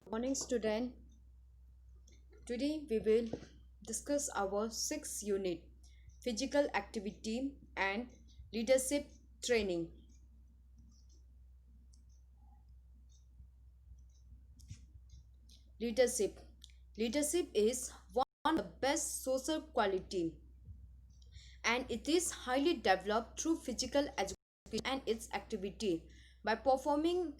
Morning, student. Today we will discuss our sixth unit, physical activity and leadership training. Leadership. Leadership is one of the best social quality, and it is highly developed through physical education and its activity. By performing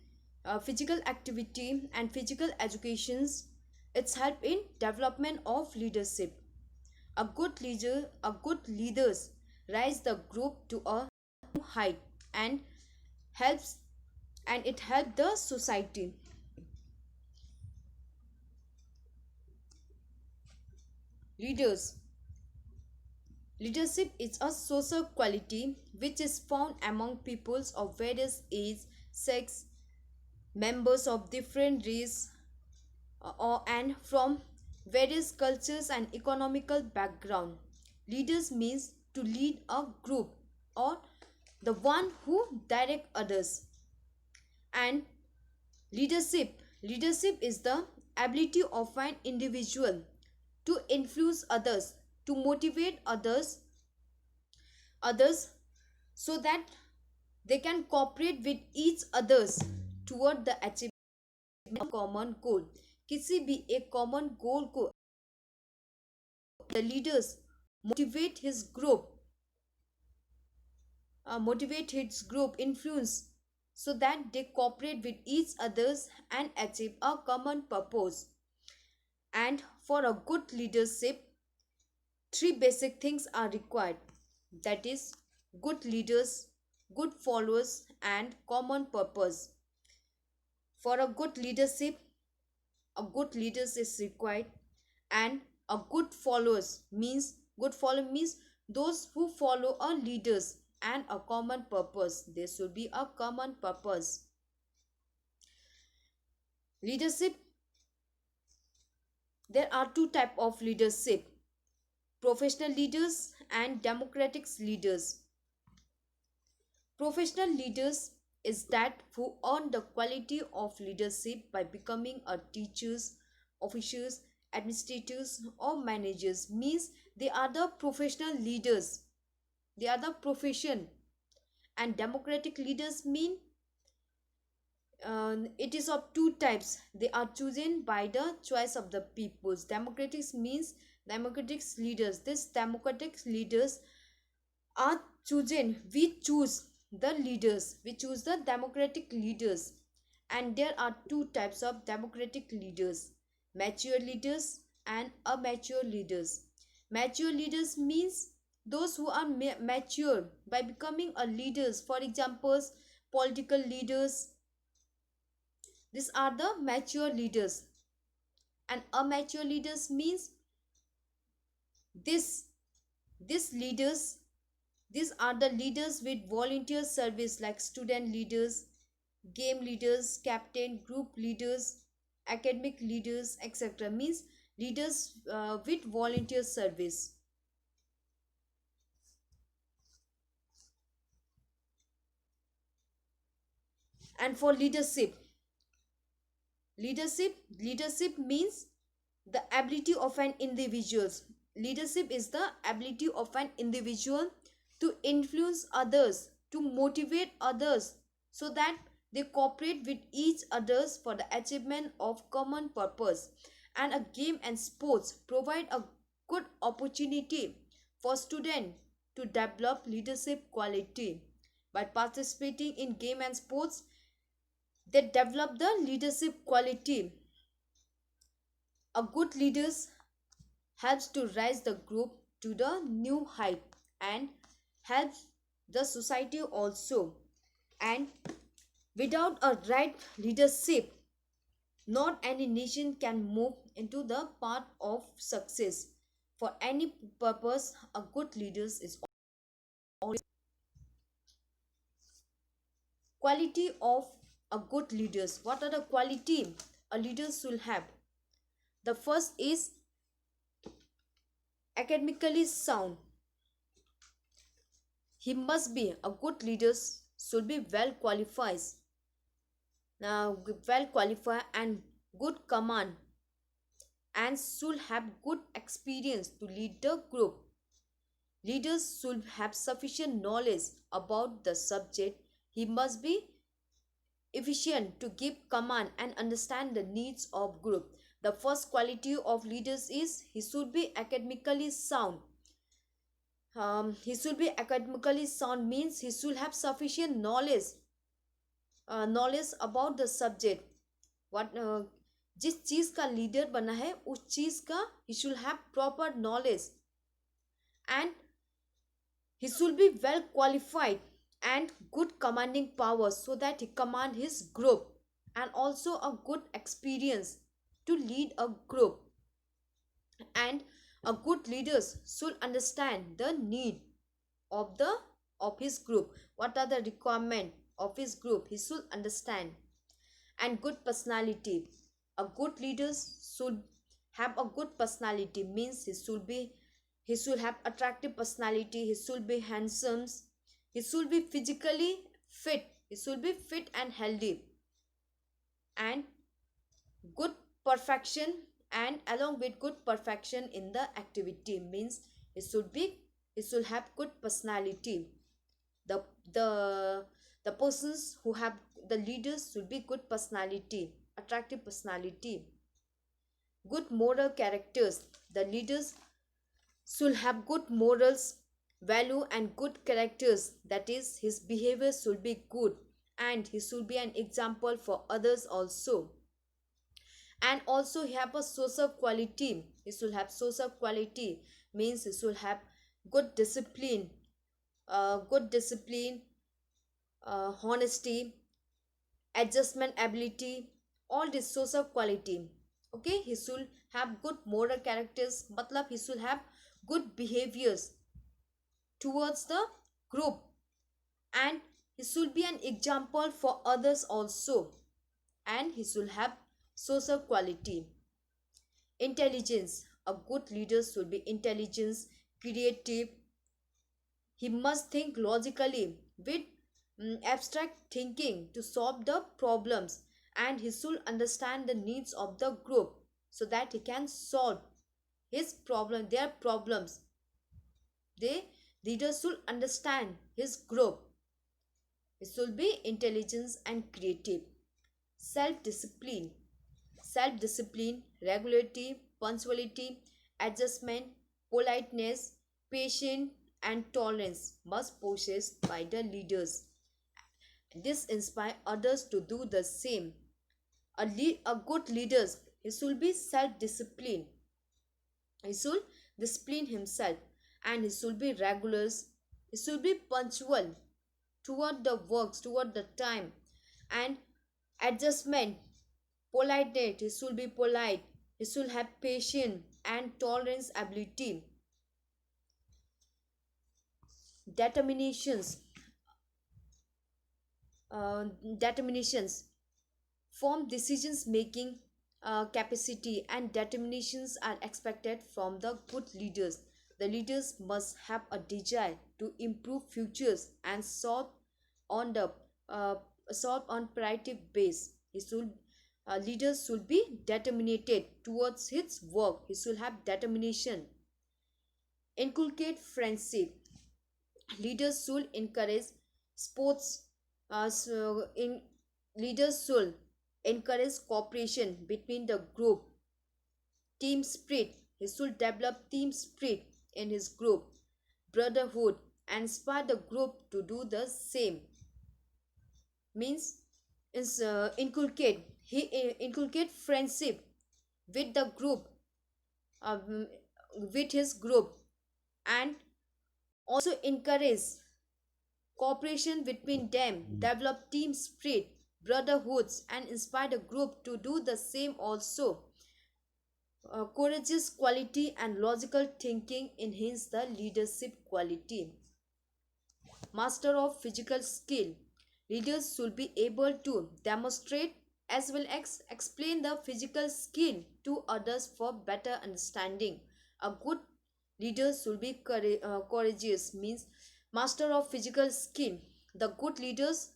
physical activity and physical educations, it's help in development of leadership. A good leaders rise the group to a new height and helps and it helps the society. Leaders. Leadership is a social quality which is found among peoples of various age, sex, members of different race, and from various cultures and economical background. Leaders means to lead a group or the one who direct others. And leadership is the ability of an individual to influence others, to motivate others so that they can cooperate with each others toward the achievement of common goal. किसी भी एक common goal को the leaders motivate his group influence so that they cooperate with each others and achieve a common purpose. And for a good leadership, three basic things are required, that is good leaders, good followers and common purpose. For a good leadership, a good leaders is required, and a good follower means those who follow a leaders, and a common purpose, there should be a common purpose. Leadership, there are two type of leadership: professional leaders and democratic leaders. Professional leaders is that who earn the quality of leadership by becoming a teachers, officers, administrators or managers, means they are the professional leaders, they are the profession. And democratic leaders mean it is of two types, they are chosen by the choice of the peoples. Democratic means democratic leaders, these democratic leaders are chosen, we choose the democratic leaders. And there are two types of democratic leaders: mature leaders and immature leaders. Mature leaders means those who are mature by becoming a leaders, for examples political leaders, these are the mature leaders. And immature leaders means this these leaders, these are the leaders with volunteer service, like student leaders, game leaders, captain, group leaders, academic leaders, etc. Means leaders with volunteer service. And for leadership means the ability of an individual. Leadership is the ability of an individual to influence others, to motivate others so that they cooperate with each others for the achievement of common purpose. And a game and sports provide a good opportunity for students to develop leadership quality. By participating in game and sports, they develop the leadership quality. A good leaders helps to rise the group to the new height and helps the society also. And without a right leadership, not any nation can move into the path of success. For any purpose, a good leaders is always. Quality of a good leaders. What are the quality a leader should have? The first is academically sound. He must be a good leader, should be well qualified and good command, and should have good experience to lead the group. Leaders should have sufficient knowledge about the subject. He must be efficient to give command and understand the needs of group. The first quality of leaders is he should be academically sound. He should be academically sound means he should have sufficient knowledge about the subject. what जिस चीज का leader बना है उस चीज का he should have proper knowledge, and he should be well qualified and good commanding power so that he command his group, and also a good experience to lead a group. And a good leaders should understand the need of the of his group. What are the requirement of his group? He should understand. And good personality. A good leaders should have a good personality means he should have attractive personality, he should be handsome, he should be physically fit, he should be fit and healthy, and good perfection, and along with good perfection in the activity means he should have good personality. the the the persons who have the leaders should be good personality, attractive personality. Good moral characters. The leaders should have good morals, value, and good characters. That is, his behavior should be good, and he should be an example for others also. And also he have a social quality. He should have social quality means he should have good discipline, good discipline, honesty, adjustment ability, all this social quality. Okay, he should have good moral characters, matlab he should have good behaviors towards the group, and he should be an example for others also, and he should have social quality. Intelligence. A good leader should be intelligent, creative. He must think logically with abstract thinking to solve the problems, and he should understand the needs of the group so that he can solve their problems. The leader should understand his group. He should be intelligent and creative. Self-discipline. Self-discipline, regularity, punctuality, adjustment, politeness, patience, and tolerance must possessed by the leaders. This inspire others to do the same. A good leader, he should be self-disciplined. He should discipline himself, and he should be regular. He should be punctual toward the works, toward the time, and adjustment, politeness. He should be polite. He should have patience and tolerance ability. Determinations. Determinations. Form decisions making capacity and determinations are expected from the good leaders. The leaders must have a desire to improve futures and on the solve on priority base. Leaders should be determined towards his work. He should have determination. Inculcate friendship. Leaders should encourage sports. In leaders should encourage cooperation between the group. Team spirit. He should develop team spirit in his group. Brotherhood, and inspire the group to do the same. Means is inculcate friendship with the group, um, with his group, and also encourage cooperation between them, develop team spirit, brotherhoods, and inspire the group to do the same also. Courageous quality and logical thinking enhance the leadership quality. Master of physical skill. Leaders should be able to demonstrate as well as explain the physical skill to others for better understanding. A good leader should be courageous means master of physical skill. The good leaders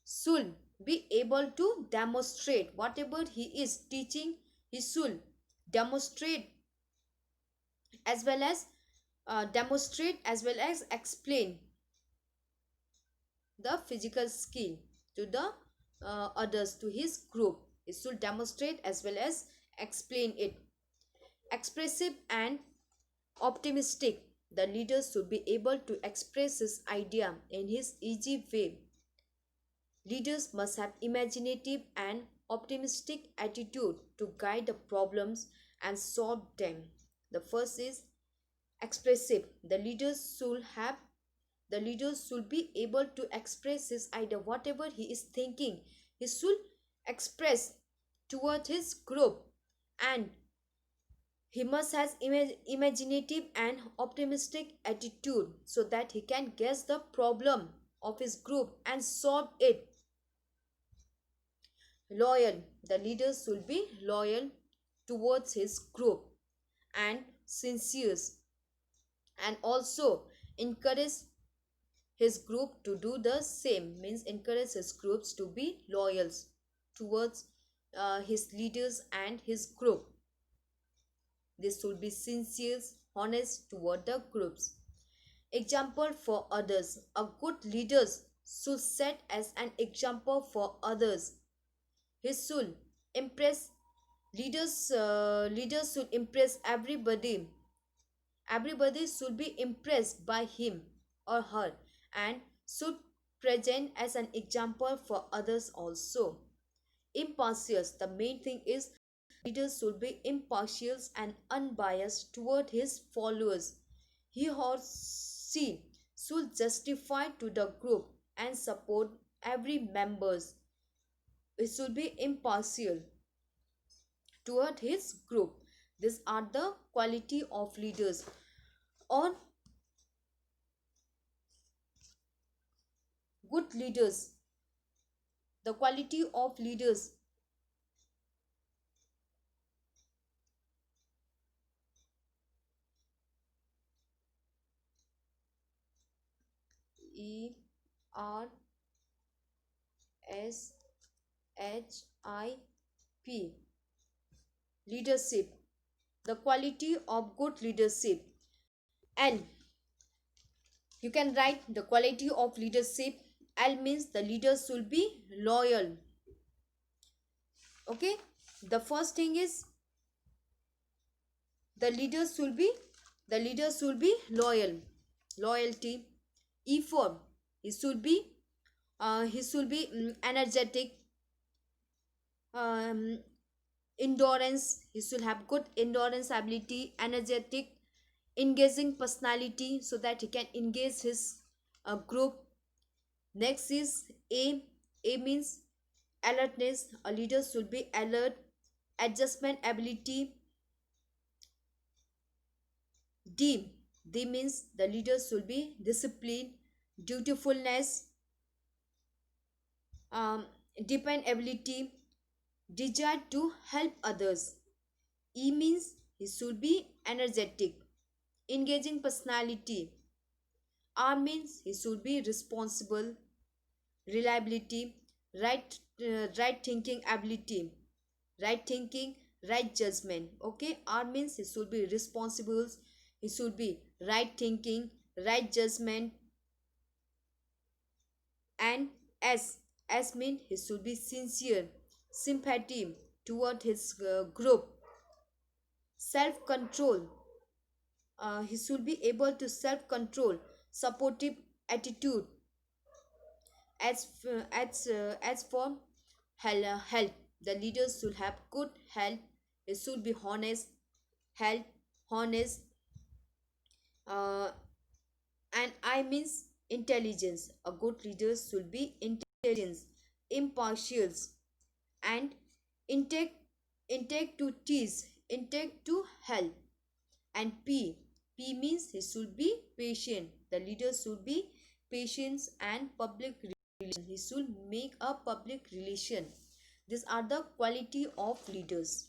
should be able to demonstrate whatever he is teaching. He should demonstrate as well as explain the physical skill to the others, to his group. He should demonstrate as well as explain it. Expressive and optimistic, the leader should be able to express his idea in his easy way. Leaders must have imaginative and optimistic attitude to guide the problems and solve them. The first is expressive. The leaders should be able to express his idea, whatever he is thinking. He should express toward his group, and he must have imaginative and optimistic attitude so that he can guess the problem of his group and solve it. Loyal. The leader should be loyal towards his group and sincere, and also encourage his group to do the same, means encourage his groups to be loyal towards his leaders and his group. This should be sincere, honest toward the groups. Example for others. A good leader should set as an example for others. He should impress leaders should impress everybody. Everybody should be impressed by him or her and should present as an example for others also. Impartial. The main thing is leaders should be impartial and unbiased toward his followers. He or she should justify to the group and support every members. It should be impartial toward his group. These are the quality of leaders. Or good leaders. The quality of leaders. ERSHIP. Leadership. The quality of good leadership. And you can write the quality of leadership. L means the leader should be loyal. Okay, the first thing is the leader should be loyal. Loyalty. E form. He should be energetic. um, Endurance. He should have good endurance ability, energetic, engaging personality so that he can engage his group. Next is A. A means alertness. A leader should be alert. Adjustment ability. D. D means the leader should be disciplined, dutifulness, dependability, desire to help others. E means he should be energetic, engaging personality. R means he should be responsible, reliability, right thinking ability, right thinking, right judgment. Okay, R means he should be responsible, he should be right thinking, right judgment. And S means he should be sincere, sympathy toward his group, self control. He should be able to self control, supportive attitude. As for health, the leaders should have good health. It should be honest, health, honest. uh, and I means intelligence. A good leader should be intelligence, impartial, and intake intake to tease, intake to help. And P means he should be patient. The leader should be patient and public relation. He should make a public relation. These are the quality of leaders.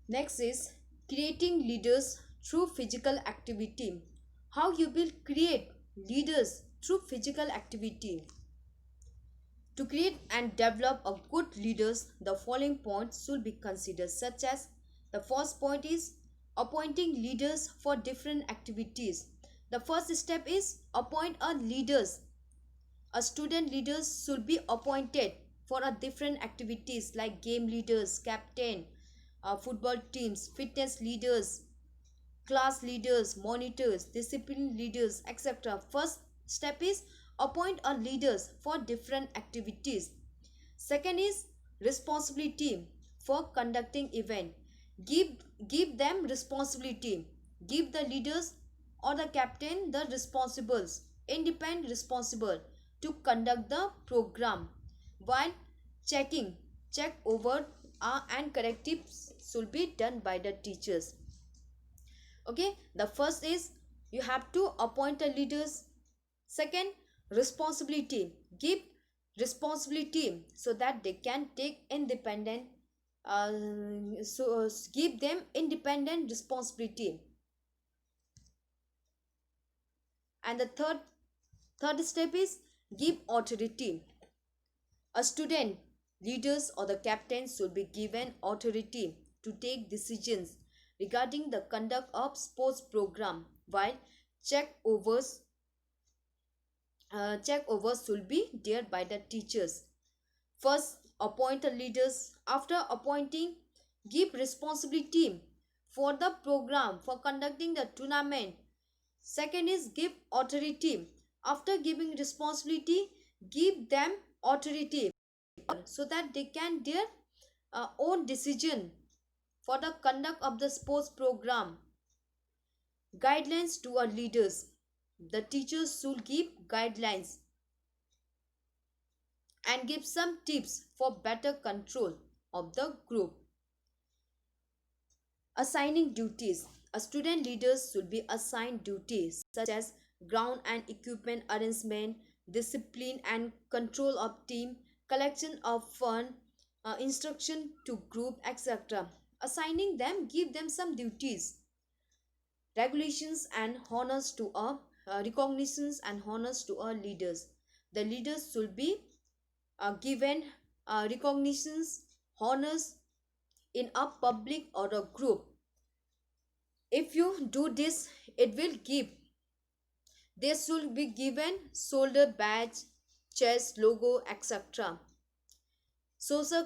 Next is creating leaders through physical activity. How you will create leaders through physical activity. To create and develop a good leaders, the following points should be considered, such as the first point is appointing leaders for different activities. The first step is appoint a leaders. A student leaders should be appointed for a different activities like game leaders, captain, football teams, fitness leaders, class leaders, monitors, discipline leaders, etc. First step is appoint a leaders for different activities. Second is responsibility for conducting event. Give give them responsibility. Give the leaders or the captain the responsibles, independent responsible to conduct the program, while checking check over and correctives should be done by the teachers. Okay, the first is you have to appoint a leaders. Second, responsibility. Give responsibility so that they can take independent, uh, give them independent responsibility. And the third step is give authority. A student leaders or the captains should be given authority to take decisions regarding the conduct of sports program, while checkovers checkovers should be there by the teachers. First, appoint the leaders. After appointing, give responsibility for the program for conducting the tournament. Second is give authority. After giving responsibility, give them authority so that they can their own decision for the conduct of the sports program. Guidelines to our leaders. The teachers should give guidelines and give some tips for better control of the group. Assigning duties. A student leaders should be assigned duties such as ground and equipment arrangement, discipline and control of team, collection of fund, instruction to group, etc. Assigning them, give them some duties. Regulations and honors to our recognitions and honors to our leaders. The leaders should be given recognitions, honors in a public or a group. If you do this, it will give. They should be given shoulder badge, chest logo, etc. Social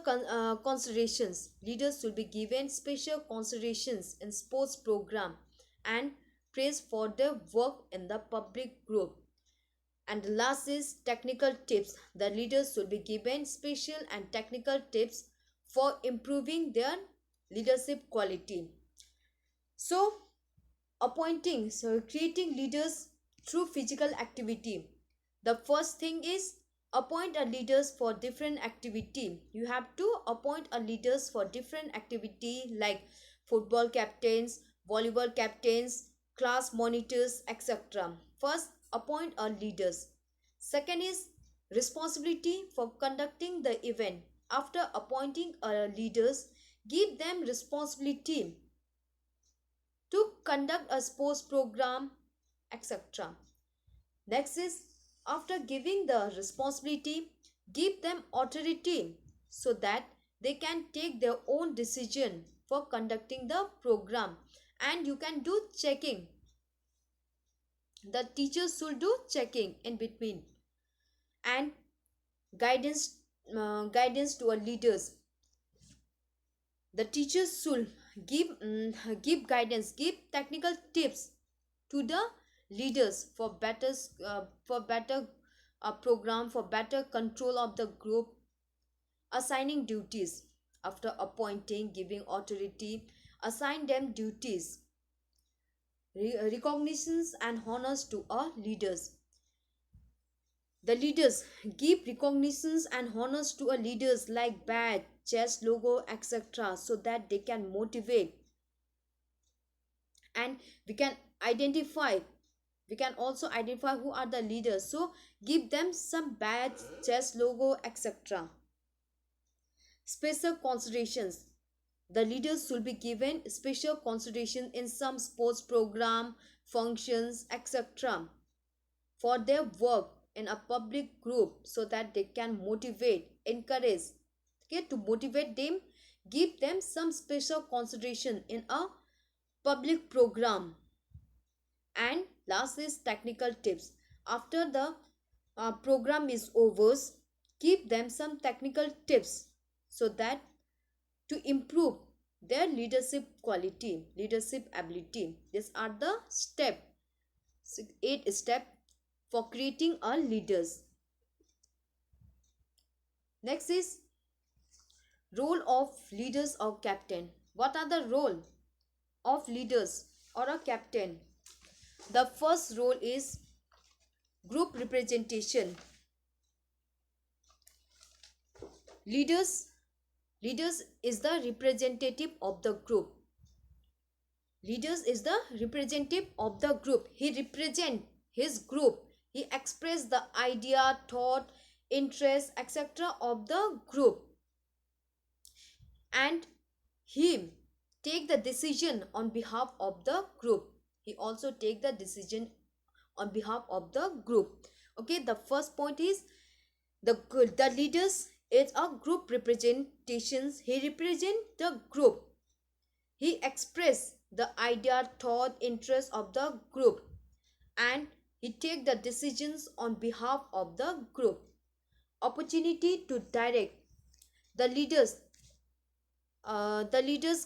considerations. Leaders should be given special considerations in sports program and praise for their work in the public group. And the last is technical tips. The leaders should be given special and technical tips for improving their leadership quality. So, creating leaders through physical activity. The first thing is appoint a leaders for different activity. You have to appoint a leaders for different activity like football captains, volleyball captains, class monitors, etc. First, appoint a leaders. Second is responsibility for conducting the event. After appointing a leaders, give them responsibility to conduct a sports program, etc. Next is after giving the responsibility, give them authority so that they can take their own decision for conducting the program, and you can do checking. The teachers should do checking in between. And guidance guidance to our leaders. The teachers should give guidance, give technical tips to the leaders for better program, for better control of the group. Assigning duties. After appointing, giving authority, assign them duties. Recognitions and honors to our leaders. The leaders give recognitions and honors to our leaders like badge, chest logo, etc. so that they can motivate, and we can also identify who are the leaders. So give them some badge, chest logo, etc. Special considerations. The leaders should be given special consideration in some sports program, functions, etc. for their work in a public group so that they can motivate, encourage, okay, to motivate them, give them some special consideration in a public program. And last is technical tips. After the program is over, give them some technical tips so that to improve their leadership quality, leadership ability. These are the 8 steps for creating a leaders. Next is role of leaders or captain. What are the role of leaders or a captain? The first role is group representation. Leaders is the representative of the group. Leaders is the representative of the group. He represent his group. He express the idea, thought, interest, etc. of the group, and he take the decision on behalf of the group. He also take the decision on behalf of the group. Okay, the first point is the leaders is a group representations. He represent the group. He express the idea, thought, interest of the group, and he take the decisions on behalf of the group. Opportunity to direct. The leaders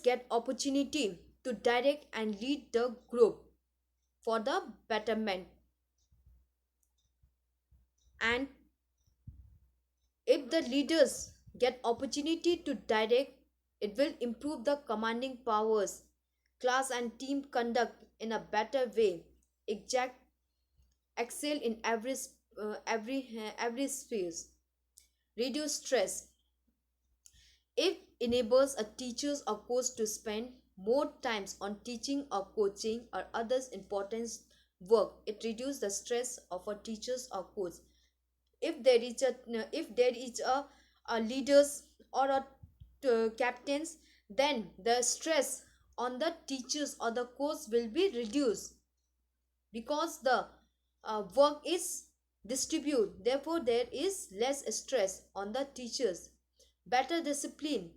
get opportunity to direct and lead the group for the betterment. And if the leaders get opportunity to direct, it will improve the commanding powers, class and team conduct in a better way, exact excel in every sphere. Reduce stress. It enables a teachers or coach to spend more times on teaching or coaching or others important work. It reduces the stress of a teachers or coach. If there is a leaders or a captains, then the stress on the teachers or the coach will be reduced because the work is distributed. Therefore there is less stress on the teachers. Better discipline.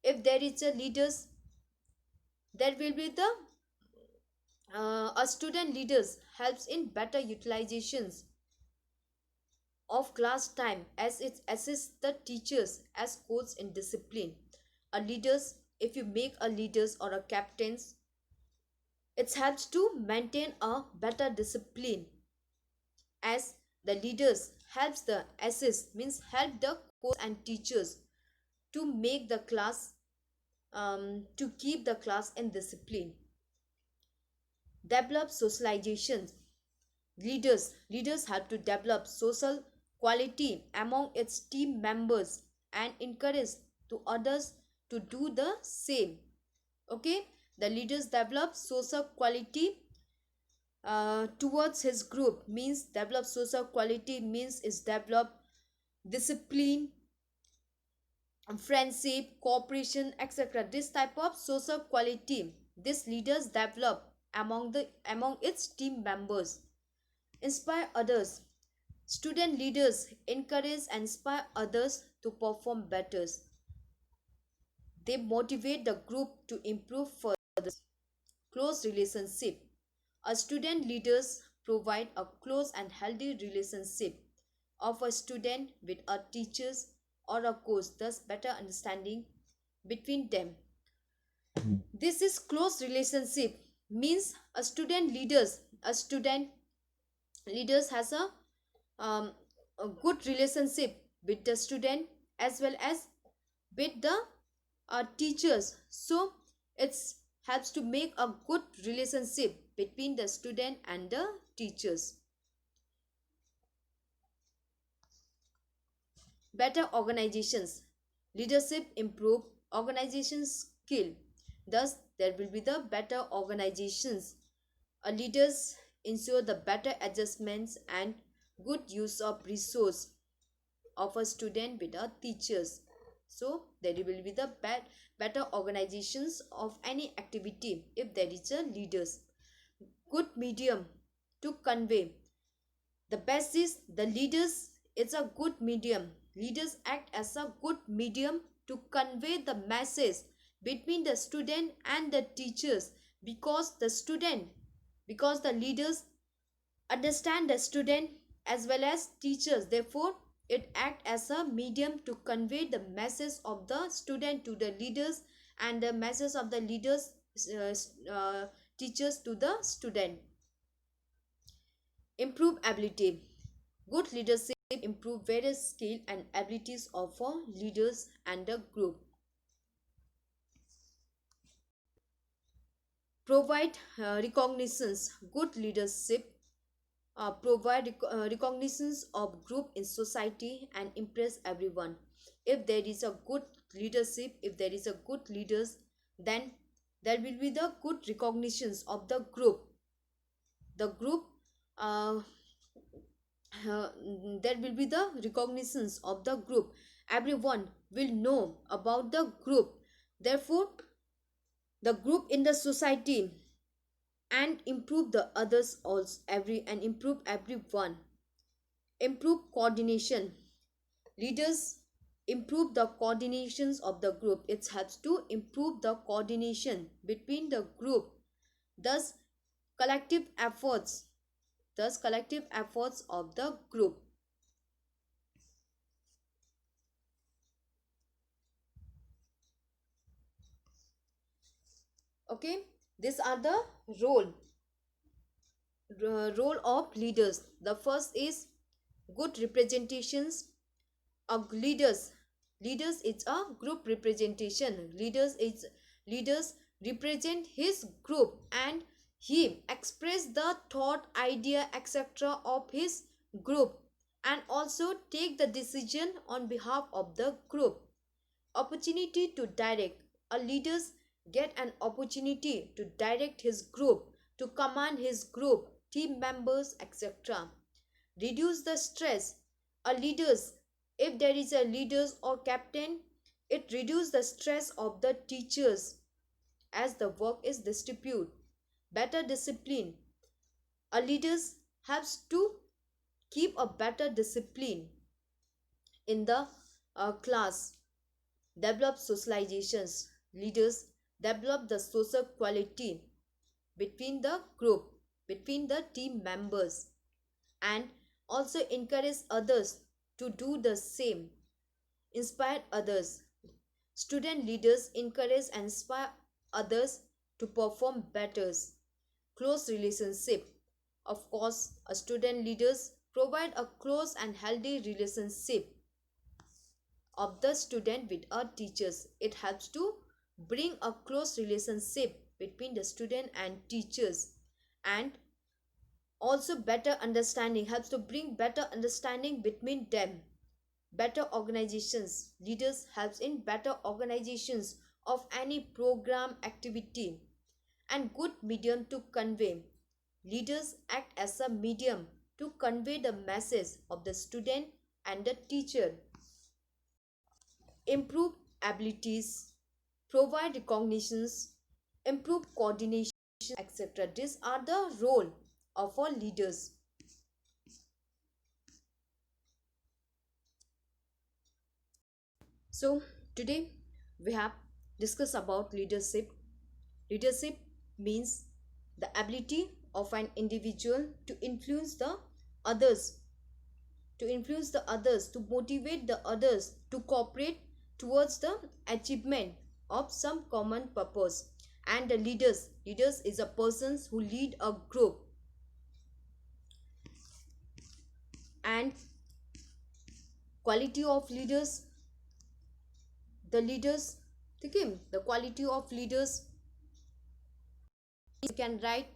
If there is a leaders, there will be the a student leaders helps in better utilizations of class time as it assists the teachers as coach in discipline. A leaders, if you make a leaders or a captains, it helps to maintain a better discipline, as the leaders helps the assist means help the coach and teachers to make the class to keep the class in discipline. Develop socialization. Leaders have to develop social quality among its team members and encourage to others to do the same. Okay, the leaders develop social quality towards his group, means develop social quality means is develop discipline, friendship, cooperation, etc. This type of social quality these leaders develop among its team members. Inspire others. Student leaders encourage and inspire others to perform better. They motivate the group to improve further. Close relationship. A student leaders provide a close and healthy relationship of a student with a teachers or a coach, thus better understanding between them. This is close relationship means a student leaders has a good relationship with the student as well as with the teachers. So it helps to make a good relationship between the student and the teachers. Better organizations. Leadership improve organization skill. Thus, there will be the better organizations. Leaders ensure the better adjustments and good use of resource of a student with a teachers. So, there will be the better organizations of any activity if there is a leaders. Good medium to convey. The best is the leaders. It's a good medium. Leaders act as a good medium to convey the message between the student and the teachers, because the leaders understand the student as well as teachers. Therefore, it acts as a medium to convey the message of the student to the leaders, and the message of the leaders, teachers to the student. Improve ability. Good leadership improve various skill and abilities of leaders and the group. Provide recognitions. Good leadership provide recognitions of group in society and impress everyone. If there is a good leadership, if there is a good leaders, then there will be the good recognitions of the group. The group uh, uh, there will be the recognitions of the group. Everyone will know about the group. Therefore, the group in the society, and improve the others also, improve everyone. Improve coordination. Leaders improve the coordinations of the group. It helps to improve the coordination between the group. Thus, collective efforts. Collective efforts of the group. Okay, these are the role role of leaders. The first is good representations of leaders. Leaders is a group representation. Leaders represent his group, and he express the thought, idea, etc. of his group, and also take the decision on behalf of the group. Opportunity to direct. A leaders get an opportunity to direct his group, to command his group, team members, etc. Reduce the stress. A leaders, if there is a leaders or captain, it reduce the stress of the teachers as the work is distributed. Better discipline. A leaders has to keep a better discipline in the class. Develop socializations. Leaders develop the social quality between the group, between the team members, and also encourage others to do the same. Inspire others. Student leaders encourage and inspire others to perform better. Close relationship. Of course, a student leaders provide a close and healthy relationship of the student with our teachers. It helps to bring a close relationship between the student and teachers, and also better understanding, helps to bring better understanding between them. Better organizations. Leaders helps in better organizations of any program activity, and good medium to convey. Leaders act as a medium to convey the message of the student and the teacher. Improve abilities, provide recognitions, improve coordination, etc. These are the role of our leaders. So today we have discussed about leadership. Leadership means the ability of an individual to influence the others, to motivate the others to cooperate towards the achievement of some common purpose. And the leaders is a persons who lead a group. And quality of leaders, the leaders, okay, the quality of leaders, you can write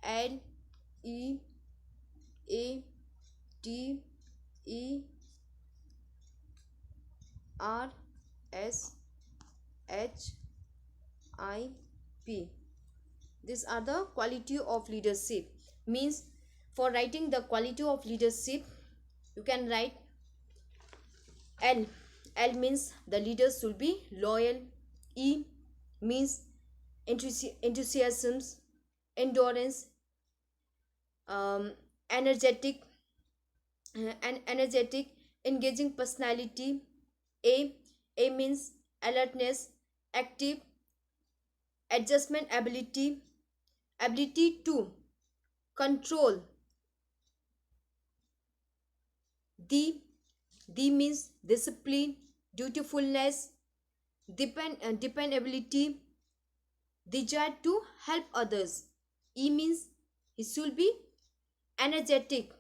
LEADERSHIP. These are the quality of leadership. Means, for writing the quality of leadership, you can write L. L means the leaders should be loyal. E means enthusiasm, endurance, energetic. and energetic, engaging personality. A a means alertness, active, adjustment ability, ability to control. D D means discipline, dutifulness, dependability, desire to help others. E means he should be energetic,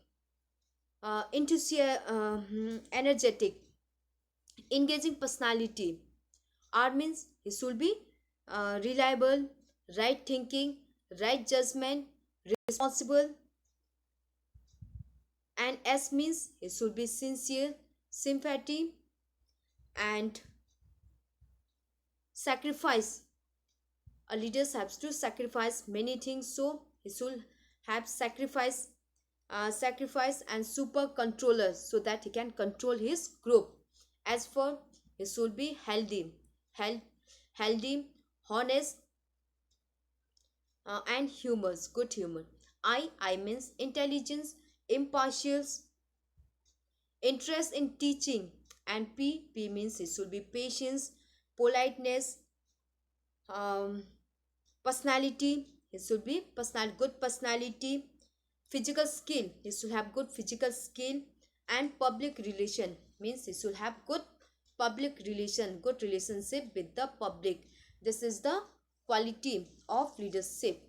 energetic, engaging personality. R means he should be reliable, right thinking, right judgment, responsible. And S means he should be sincere, sympathy, and sacrifice. A leader has to sacrifice many things, so he should have sacrifice and super controller so that he can control his group. As for, he should be health, healthy, honest, and humorous, good humor. I means intelligence, impartial, interest in teaching. And P means it should be patience, politeness, um, personality. It should be good personality, physical skill. He should have good physical skill, and public relation means he should have good public relation, good relationship with the public. This is the quality of leadership.